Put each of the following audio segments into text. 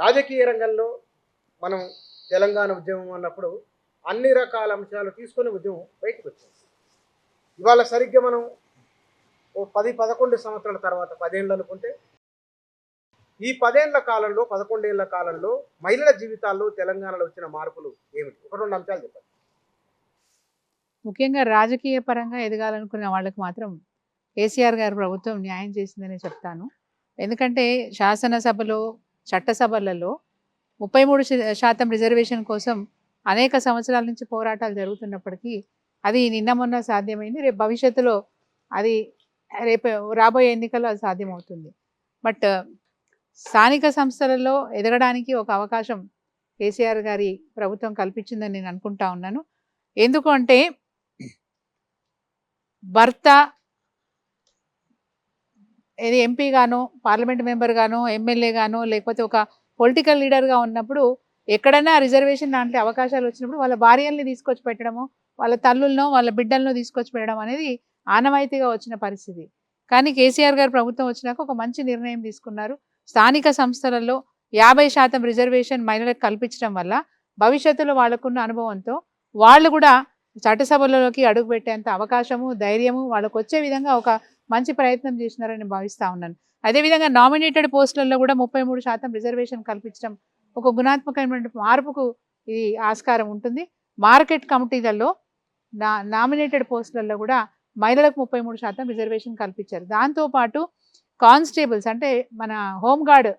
రాజకీయ రంగంలో మనం తెలంగాణ ఉద్యమం అన్నప్పుడు అన్ని రకాల అంశాలు తీసుకొని ఉద్యమం బయటకు వచ్చింది. ఇవాళ సరిగ్గా మనం ఓ 10-11 సంవత్సరాల తర్వాత 10 ఏళ్ళు అనుకుంటే ఈ 10 ఏళ్ల కాలంలో 11 ఏళ్ల కాలంలో మహిళల జీవితాల్లో తెలంగాణలో వచ్చిన మార్పులు ఏమిటి? ఒక 2 అంశాలు చెప్పండి. ముఖ్యంగా రాజకీయ పరంగా ఎదగాలనుకున్న వాళ్ళకి మాత్రం కేసీఆర్ గారి ప్రభుత్వం న్యాయం చేసిందనే చెప్తాను. ఎందుకంటే శాసనసభలో, చట్టసభలలో 33% రిజర్వేషన్ కోసం అనేక సంవత్సరాల నుంచి పోరాటాలు జరుగుతున్నప్పటికీ అది నిన్న మొన్న సాధ్యమైంది. రేపు భవిష్యత్తులో అది రేపు రాబోయే ఎన్నికల్లో అది సాధ్యమవుతుంది. బట్ స్థానిక సంస్థలలో ఎదగడానికి ఒక అవకాశం కేసీఆర్ గారి ప్రభుత్వం కల్పించిందని నేను అనుకుంటా ఉన్నాను. ఎందుకు అంటే భర్త ఏది ఎంపీ గానో, పార్లమెంట్ మెంబర్ గానో, ఎమ్మెల్యే గానో, లేకపోతే ఒక పొలిటికల్ లీడర్గా ఉన్నప్పుడు ఎక్కడైనా రిజర్వేషన్ లాంటి అవకాశాలు వచ్చినప్పుడు వాళ్ళ భార్యల్ని తీసుకొచ్చి పెట్టడము, వాళ్ళ తల్లులను, వాళ్ళ బిడ్డలను తీసుకొచ్చి పెట్టడం అనేది ఆనవాయితీగా వచ్చిన పరిస్థితి. కానీ కేసీఆర్ గారు ప్రభుత్వం వచ్చినాక ఒక మంచి నిర్ణయం తీసుకున్నారు. స్థానిక సంస్థలలో 50% రిజర్వేషన్ మహిళలకు కల్పించడం వల్ల భవిష్యత్తులో వాళ్ళకున్న అనుభవంతో వాళ్ళు కూడా చట్టసభలలోకి అడుగుపెట్టేంత అవకాశము, ధైర్యము వాళ్ళకు వచ్చే విధంగా ఒక మంచి ప్రయత్నం చేసినారని భావిస్తూ ఉన్నాను. అదేవిధంగా నామినేటెడ్ పోస్టులలో కూడా 33% రిజర్వేషన్ కల్పించడం ఒక గుణాత్మకమైన మార్పుకు ఇది ఆస్కారం ఉంటుంది. మార్కెట్ కమిటీలలో నామినేటెడ్ పోస్టులలో కూడా మహిళలకు 33% రిజర్వేషన్ కల్పించారు. దాంతోపాటు కానిస్టేబుల్స్ అంటే మన హోంగార్డ్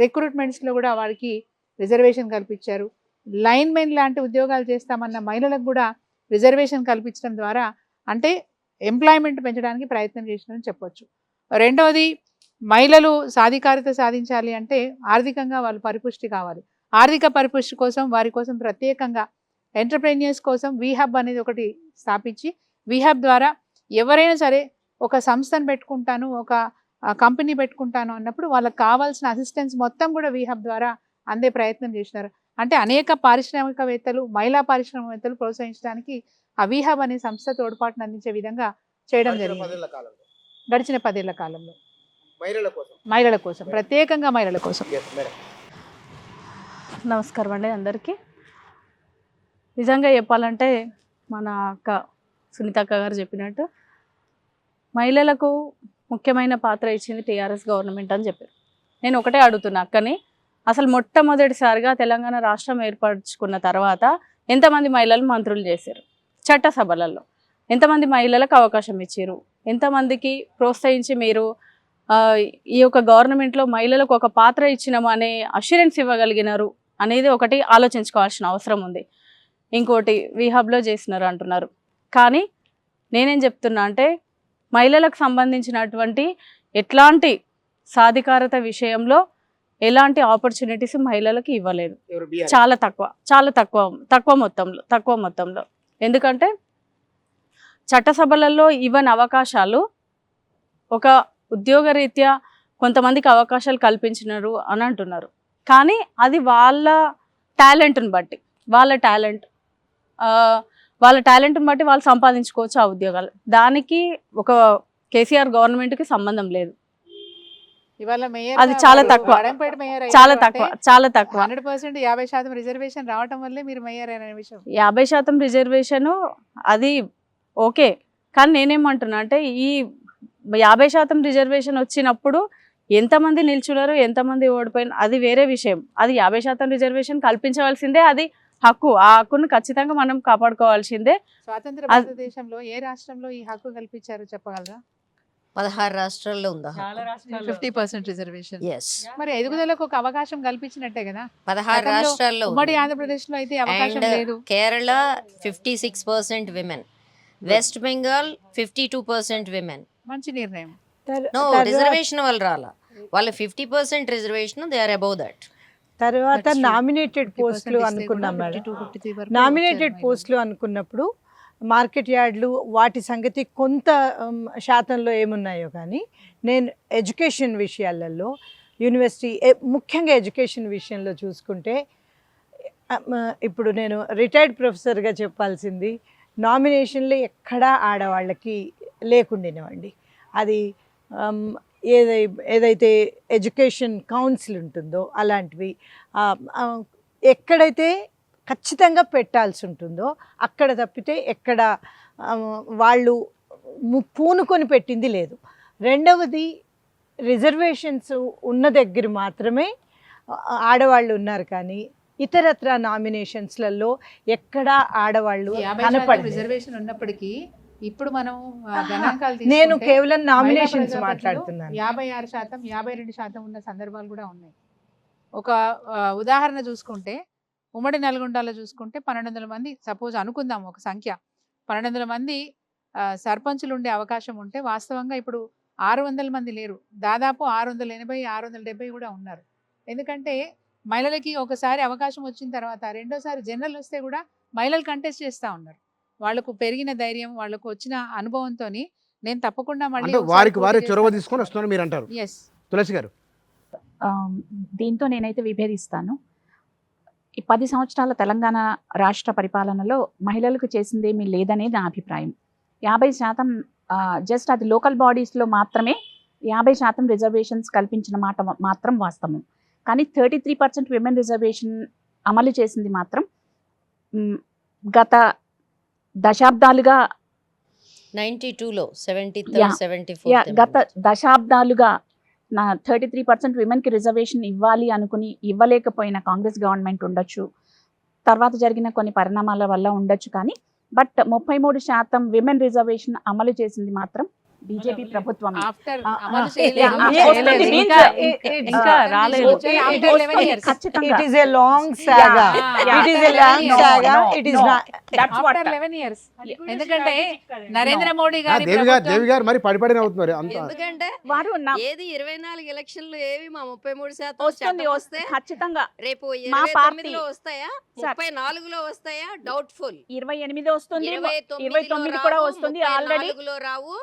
రిక్రూట్మెంట్స్లో కూడా వారికి రిజర్వేషన్ కల్పించారు. లైన్మెన్ లాంటి ఉద్యోగాలు చేస్తామన్న మహిళలకు కూడా రిజర్వేషన్ కల్పించడం ద్వారా అంటే ఎంప్లాయ్మెంట్ పెంచడానికి ప్రయత్నం చేసినారని చెప్పొచ్చు. రెండవది, మహిళలు సాధికారత సాధించాలి అంటే ఆర్థికంగా వాళ్ళు పరిపుష్టి కావాలి. ఆర్థిక పరిపుష్టి కోసం వారి కోసం ప్రత్యేకంగా ఎంటర్ప్రెన్యూర్స్ కోసం వీహబ్ అనేది ఒకటి స్థాపించి వీహబ్ ద్వారా ఎవరైనా సరే ఒక సంస్థను పెట్టుకుంటాను, ఒక కంపెనీ పెట్టుకుంటాను అన్నప్పుడు వాళ్ళకి కావాల్సిన అసిస్టెన్స్ మొత్తం కూడా వీహబ్ ద్వారా అందే ప్రయత్నం చేసినారు. అంటే అనేక పారిశ్రామికవేత్తలు, మహిళా పారిశ్రామికవేత్తలు ప్రోత్సహించడానికి ఆ వీహబ్ అనే సంస్థ తోడ్పాటును అందించే విధంగా చేయడం జరిగింది. గడిచిన 10 ఏళ్ల కాలంలో మహిళల కోసం ప్రత్యేకంగా మహిళల కోసం. నమస్కారం అండి అందరికీ. నిజంగా చెప్పాలంటే మన అక్క సునీతక్క గారు చెప్పినట్టు మహిళలకు ముఖ్యమైన పాత్ర ఇచ్చింది టీఆర్ఎస్ గవర్నమెంట్ అని చెప్పారు. నేను ఒకటే అడుగుతున్నా అక్కని, అసలు మొట్టమొదటిసారిగా తెలంగాణ రాష్ట్రం ఏర్పరచుకున్న తర్వాత ఎంతమంది మహిళలు మంత్రులు చేశారు? చట్టసభలలో ఎంతమంది మహిళలకు అవకాశం ఇచ్చారు? ఎంతమందికి ప్రోత్సహించి మీరు ఈ యొక్క గవర్నమెంట్లో మహిళలకు ఒక పాత్ర ఇచ్చినాము అనే అష్యూరెన్స్ ఇవ్వగలిగినారు అనేది ఒకటి ఆలోచించుకోవాల్సిన అవసరం ఉంది. ఇంకోటి వీహబ్లో చేసినారు అంటున్నారు, కానీ నేనేం చెప్తున్నా అంటే మహిళలకు సంబంధించినటువంటి ఎట్లాంటి సాధికారత విషయంలో ఎలాంటి ఆపర్చునిటీస్ మహిళలకు ఇవ్వలేదు. చాలా తక్కువ మొత్తంలో. ఎందుకంటే చట్టసభలలో ఇవ్వని అవకాశాలు ఒక ఉద్యోగరీత్యా కొంతమందికి అవకాశాలు కల్పించినారు అని అంటున్నారు, కానీ అది వాళ్ళ టాలెంట్ని బట్టి వాళ్ళ టాలెంట్ని బట్టి వాళ్ళు సంపాదించుకోవచ్చు ఆ ఉద్యోగాలు. దానికి ఒక కేసీఆర్ గవర్నమెంట్కి సంబంధం లేదు. అది చాలా తక్కువ 100% 50% రిజర్వేషన్ రావటం వల్లే మీరు మేయర్ అనే విషయం. 50% రిజర్వేషను అది ఓకే, కానీ నేనేమంటున్నా అంటే ఈ 50% రిజర్వేషన్ వచ్చినప్పుడు ఎంతమంది నిల్చున్నారు, ఎంతమంది ఓడిపోయిన అది వేరే విషయం. అది 50% రిజర్వేషన్ కల్పించవలసిందే, అది హక్కు. ఆ హక్కును ఖచ్చితంగా మనం కాపాడుకోవాల్సిందే. స్వాతంత్ర భారతదేశంలో ఏ రాష్ట్రంలో ఈ హక్కు కల్పించారు చెప్పగలరా? 16 రాష్ట్రాల్లో ఉందా? 50% రిజర్వేషన్. మరి ఎదుగుదలకు ఒక అవకాశం కల్పించినట్టే కదా. 16 రాష్ట్రాల్లో. ఉమ్మడి ఆంధ్రప్రదేశ్ లో అయితే అవకాశం లేదు. Kerala 56% women, West Bengal 52% women. మంచి నిర్ణయం. నో రిజర్వేషన్ వాళ్ళు రాలా, వాళ్ళ 50% reservation, they are above that. తర్వాత నామినేటెడ్ పోస్టులు అనుకున్నాం మేడం. నామినేటెడ్ పోస్టులు అనుకున్నప్పుడు మార్కెట్ యార్డ్లు వాటి సంగతి కొంత శాతంలో ఏమున్నాయో, కానీ నేను ఎడ్యుకేషన్ విషయాలలో యూనివర్సిటీ ముఖ్యంగా ఎడ్యుకేషన్ విషయంలో చూసుకుంటే ఇప్పుడు నేను రిటైర్డ్ ప్రొఫెసర్గా చెప్పాల్సింది, నామినేషన్లు ఎక్కడా ఆడవాళ్ళకి లేకుండినవండి. అది ఏదైతే ఎడ్యుకేషన్ కౌన్సిల్ ఉంటుందో అలాంటివి ఎక్కడైతే ఖచ్చితంగా పెట్టాల్సి ఉంటుందో అక్కడ తప్పితే ఎక్కడ వాళ్ళు పూనుకొని పెట్టింది లేదు. రెండవది రిజర్వేషన్స్ ఉన్న దగ్గర మాత్రమే ఆడవాళ్ళు ఉన్నారు, కానీ ఇతరత్ర నామినేషన్స్లలో ఎక్కడా ఆడవాళ్ళు కనపడలేదు. రిజర్వేషన్ ఉన్నప్పటికీ ఇప్పుడు మనం గణాంకాలు నేను తీసుకుంటే కేవలం మహిళా నామినేషన్స్ ప్రజాపతిలో మాట్లాడుతున్నాను. 56%, 52% ఉన్న సందర్భాలు కూడా ఉన్నాయి. ఒక ఉదాహరణ చూసుకుంటే ఉమ్మడి నల్గొండలో చూసుకుంటే 1200 మంది, సపోజ్ అనుకుందాం ఒక సంఖ్య, 1200 మంది సర్పంచులు ఉండే అవకాశం ఉంటే వాస్తవంగా ఇప్పుడు 600 మంది లేరు, దాదాపు 680, 670 కూడా ఉన్నారు. ఎందుకంటే మహిళలకి ఒకసారి అవకాశం వచ్చిన తర్వాత రెండోసారి జనరల్ వస్తే కూడా మహిళలు కంటెస్ట్ చేస్తూ ఉన్నారు. వాళ్ళకు పెరిగిన ధైర్యం, వాళ్ళకు వచ్చిన అనుభవంతో నేను తప్పకుండా మళ్ళీ అంటే వారికి వారే చొరవ తీసుకొని వస్తున్నారు మీరు అంటారు. ఎస్ తులసి గారు, దీంతో నేనైతే విభేదిస్తాను. ఈ 10 సంవత్సరాల తెలంగాణ రాష్ట్ర పరిపాలనలో మహిళలకు చేసిందేమీ లేదనేది నా అభిప్రాయం. 50% జస్ట్ అది లోకల్ బాడీస్లో మాత్రమే 50% రిజర్వేషన్స్ కల్పించిన మాట మాత్రం వాస్తవం. కానీ 33% విమెన్ రిజర్వేషన్ అమలు చేసింది మాత్రం గత దశాబ్దాలుగా 92లో 74 గత దశాబ్దాలుగా 33% విమెన్కి రిజర్వేషన్ ఇవ్వాలి అనుకుని ఇవ్వలేకపోయిన కాంగ్రెస్ గవర్నమెంట్ ఉండొచ్చు, తర్వాత జరిగిన కొన్ని పరిణామాల వల్ల ఉండొచ్చు, కానీ బట్ 33% విమెన్ రిజర్వేషన్ అమలు చేసింది మాత్రం బీజేపీ ప్రభుత్వం. ఆఫ్టర్ అమలు ఇంకా రాలేదు. ఖచ్చితంగా. It is a long saga. It is a long saga. It is not. After 11 years. ఎందుకంటే నరేంద్ర మోడీ గారి దేవి గారు మరి పడిపడిన అవుతున్నారు అంత. ఎందుకంటే వారు ఏది 24 ఎలక్షన్లు ఏవి మా 33% వస్తుంది వస్తే ఖచ్చితంగా. రేపు మా 29లో వస్తాయా, 34లో వస్తాయా, డౌట్ఫుల్. 28 వస్తుంది, 29 కూడా వస్తుంది. ఆల్రెడీ 34లో రావు,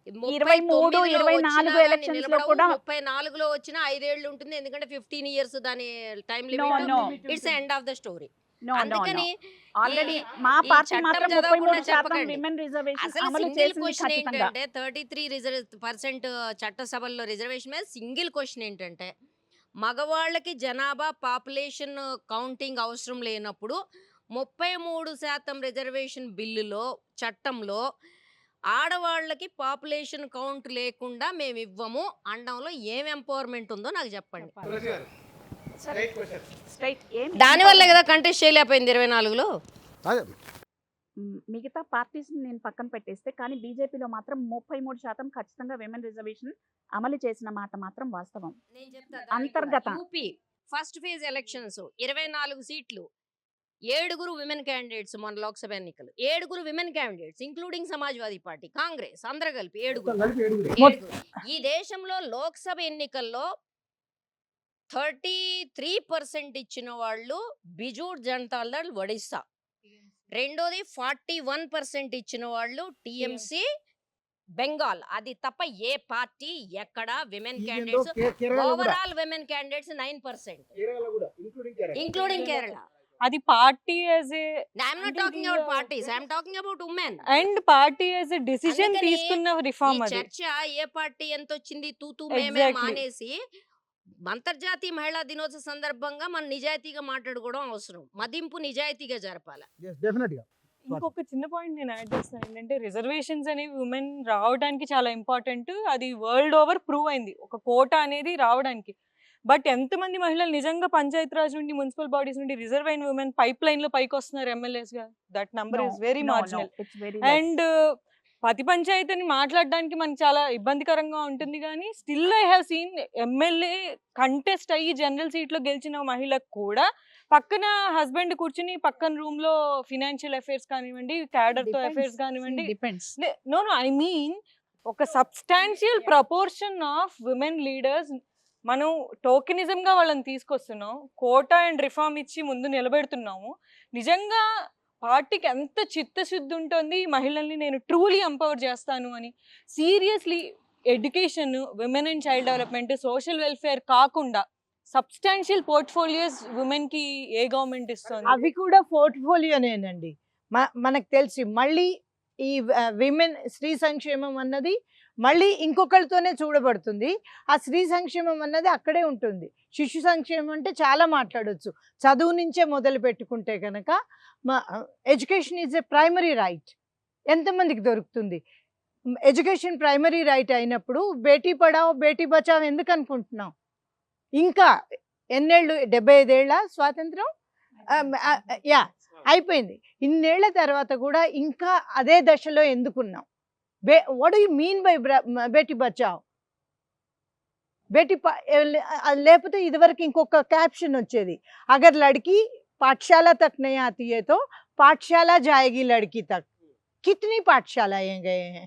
23, 24 ఎలక్షన్స్ లో కూడా 34లో వచ్చిన 5 ఏళ్ళు ఉంటుంది. ఎందుకంటే 15 ఇయర్స్ దాని time No. Limit. It's end of the story. అందుకని ఆల్రెడీ మా ఈ పార్టీ చట్టం మాత్రం చదవకుండా 33% చెప్పకండి. విమెన్ రిజర్వేషన్ అసలు అమలు సింగిల్ చేసింది క్వశ్చన్ ఖచ్చితంగా. ఏంటంటే 33% చట్టసభల్లో రిజర్వేషన్ మీద సింగిల్ క్వశ్చన్ ఏంటంటే మగవాళ్ళకి జనాభా పాపులేషన్ కౌంటింగ్ అవసరం లేనప్పుడు 33% రిజర్వేషన్ బిల్లులో చట్టంలో ఆడవాళ్ళకి పాపులేషన్ కౌంట్ లేకుండా మేము ఇవ్వము అనడంలో ఏం ఎంపవర్మెంట్ ఉందో నాకు చెప్పండి. దానివల్లే కదా కంటెస్ట్ చేయలేకపోయింది 24లో. మిగతా పార్టీస్ నేను పక్కన పెట్టేస్తే, కానీ బీజేపీలో మాత్రం 33% ఖచ్చితంగా విమెన్ రిజర్వేషన్ అమలు చేసిన మాట మాత్రం వాస్తవం. నేను చెప్తా అంతర్గత. యూపీ ఫస్ట్ ఫేజ్ ఎలక్షన్స్ 24 సీట్లు, 7 విమెన్ క్యాండిడేట్స్. మన లోక్సభ ఎన్నికలు 7 women candidates including Samajwadi party, Congress అందరూ కలిపి 7. ఈ దేశంలో లోక్సభ ఎన్నికల్లో 33% ఇచ్చిన వాళ్ళు బిజూ జనతాదళ్ ఒడిస్సా, రెండోది 41% ఇచ్చిన వాళ్ళు టీఎంసీ బెంగాల్. అది తప్ప ఏ పార్టీ ఎక్కడ women candidates, overall women candidates 9%, including Kerala. అది party as a I'm not talking about parties, I'm talking about women. And party as a decision అందుకని తీసుకున్న రిఫార్మ్ ఈ అది. చర్చ ఏ పార్టీ ఎంత వచ్చింది తూతూ మేమే Exactly. మానేసి అంతర్జాతీయ మహిళా దినోత్సవ సందర్భంగా మనం నిజాయితీగా మాట్లాడుకోవడం అవసరం. మదింపు నిజాయితీగా జరపాలి. ఇంకొక చిన్న పాయింట్ నేను యాడ్ చేస్తాను ఏంటంటే, రిజర్వేషన్స్ అనేవి ఉమెన్ రావడానికి చాలా ఇంపార్టెంట్. అది వరల్డ్ ఓవర్ ప్రూవ్ అయింది ఒక కోటా అనేది రావడానికి. బట్ ఎంతమంది మహిళలు నిజంగా పంచాయతీరాజ్ నుండి, మున్సిపల్ బాడీస్ నుండి రిజర్వ్ అయిన ఉమెన్ పైప్ లైన్ లో పైకి వస్తున్నారు ఎమ్మెల్యేస్ గా? That number is very marginal. And ప్రతి పంచాయతీని మాట్లాడడానికి మనకి చాలా ఇబ్బందికరంగా ఉంటుంది, కానీ still I have seen MLA contest అయ్యి జనరల్ సీట్లో గెలిచిన మహిళకు కూడా పక్కన హస్బెండ్ కూర్చుని పక్కన రూమ్ లో ఫినాన్షియల్ అఫైర్స్ కానివ్వండి, క్యాడర్ తో అఫైర్స్ కానివ్వండి, నో ఐ మీన్ ఒక substantial proportion of women leaders మనం టోకెనిజం గా వాళ్ళని తీసుకొస్తున్నాం. కోటా అండ్ రిఫార్మ్ ఇచ్చి ముందు నిలబెడుతున్నాము. నిజంగా పార్టీకి ఎంత చిత్తశుద్ధి ఉంటుంది మహిళల్ని నేను ట్రూలీ ఎంపవర్ చేస్తాను అని. Seriously education, women and child development, social welfare కాకుండా సబ్స్టాన్షియల్ పోర్ట్ఫోలియోస్ ఉమెన్ కి ఏ గవర్నమెంట్ ఇస్తుంది? అవి కూడా పోర్ట్ఫోలియోనేనండి. మనకు తెలిసి మళ్ళీ ఈ విమెన్ స్త్రీ సంక్షేమం అన్నది మళ్ళీ ఇంకొకరితోనే చూడబడుతుంది. ఆ స్త్రీ సంక్షేమం అన్నది అక్కడే ఉంటుంది. శిశు సంక్షేమం అంటే చాలా మాట్లాడొచ్చు. చదువు నుంచే మొదలు పెట్టుకుంటే కనుక education is a primary right. ఎంతమందికి దొరుకుతుంది? ఎడ్యుకేషన్ ప్రైమరీ రైట్ అయినప్పుడు బేటీ పడావో బేటీ బచావో ఎందుకు అనుకుంటున్నాం? ఇంకా ఎన్నేళ్ళు, 75 ఏళ్ళ స్వాతంత్రం యా అయిపోయింది. ఇన్నేళ్ల తర్వాత కూడా ఇంకా అదే దశలో ఎందుకున్నాం? What do you mean by Beti Bachao? లేకపోతే ఇదివరకు ఇంకొక క్యాప్షన్ వచ్చేది, అగర్ లడ్కి పాఠశాల తక్ నహీ ఆతీ హై తో పాఠశాల జాయేగి లడ్కి తక్. కితనీ పాఠశాల గए हैं?